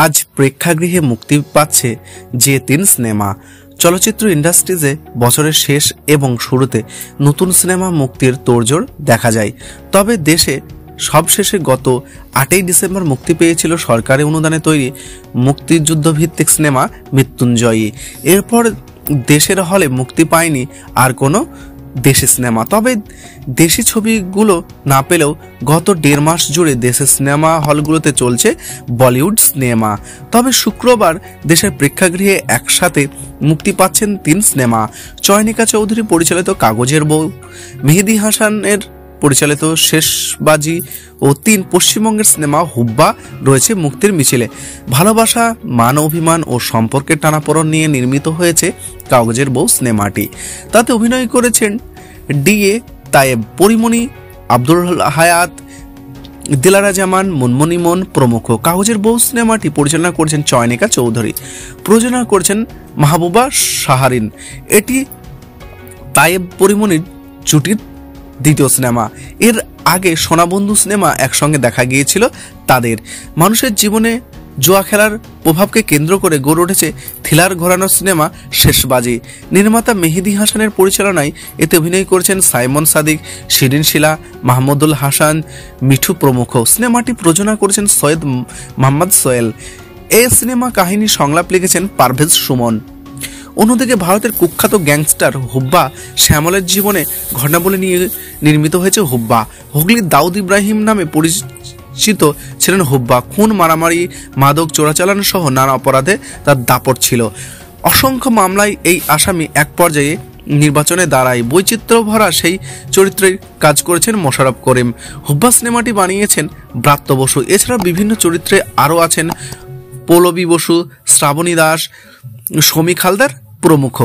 আজ প্রেক্ষাগৃহে মুক্তি পাচ্ছে যে 3 সিনেমা। চলচ্চিত্র ইন্ডাস্ট্রিজে বছরের শেষ এবং শুরুতে নতুন সিনেমা মুক্তির তোড়জোড় দেখা যায়। তবে দেশে সবশেষে গত 8ই ডিসেম্বর মুক্তি পেয়েছিল সরকারি অনুদানে তৈরি মুক্তিযুদ্ধভিত্তিক সিনেমা মৃত্যুঞ্জয়ী। এরপর দেশের হলে মুক্তি পায়নি আর কোনো দেশি সিনেমা। তবে দেশি ছবিগুলো না পেলেও গত 1.5 মাস জুড়ে দেশের সিনেমা হলগুলোতে চলছে বলিউড সিনেমা। তবে শুক্রবার দেশের প্রেক্ষাগৃহে একসাথে মুক্তি পাচ্ছেন 3 সিনেমা। চয়নিকা চৌধুরী পরিচালিত কাগজের বউ, মেহেদী হাসানের পরিচালিত শেষবাজি ও 3 পশ্চিমবঙ্গের সিনেমা হুব্বা রয়েছে মুক্তির মিছিলে। ভালোবাসা, মান অভিমান ও সম্পর্কের টানাপোড়েন নিয়ে নির্মিত হয়েছে কাগজের বউ সিনেমাটি। তাতে অভিনয় করেছেন ডিএ তায়েব, পরিমণি, আব্দুল হায়াত, দিলারা জামান, মুনমুনি মন প্রমুখ। কাগজের বউ সিনেমাটি পরিচালনা করেছেন চয়নিকা চৌধুরী, প্রযোজনা করেছেন মাহবুবা শাহরিন। এটি তায়েব পরিমণির জুটির দ্বিতীয় সিনেমা। এর আগে সোনাবন্ধু সিনেমা একসঙ্গে দেখা গিয়েছিল তাদের। মানুষের জীবনে জুয়া খেলার প্রভাবকে কেন্দ্র করে গড়ে উঠেছে থ্রিলার ঘরানো সিনেমা শেষবাজি। নির্মাতা মেহেদী হাসানের পরিচালনায় এতে অভিনয় করেছেন সাইমন সাদিক, শিরিন শিলা, মাহমুদুল হাসান, মিঠু প্রমুখ। সিনেমাটি প্রযোজনা করেছেন সৈয়দ মোহাম্মদ সোহেল। এই সিনেমা কাহিনী সংলাপ লিখেছেন পারভেজ সুমন। অন্যদিকে ভারতের কুখ্যাত গ্যাংস্টার হুব্বা শ্যামলের জীবনে ঘটনাবলী নিয়ে নির্মিত হয়েছে হুব্বা। হুগলির দাউদ ইব্রাহিম নামে পরিচিত ছিলেন হুব্বা। খুন, মারামারি, মাদক চোরাচালান সহ নানা অপরাধে তার দাপট ছিল। অসংখ্য মামলায় এই আসামি এক পর্যায়ে নির্বাচনে দাঁড়ায়। বৈচিত্র্য ভরা সেই চরিত্রের কাজ করেছেন মোশাররফ করিম। হুব্বা সিনেমাটি বানিয়েছেন ব্রাত্য বসু। এছাড়া বিভিন্ন চরিত্রে আরও আছেন পল্লবী বসু, শ্রাবণী দাস, সমী হালদার প্রমুখ।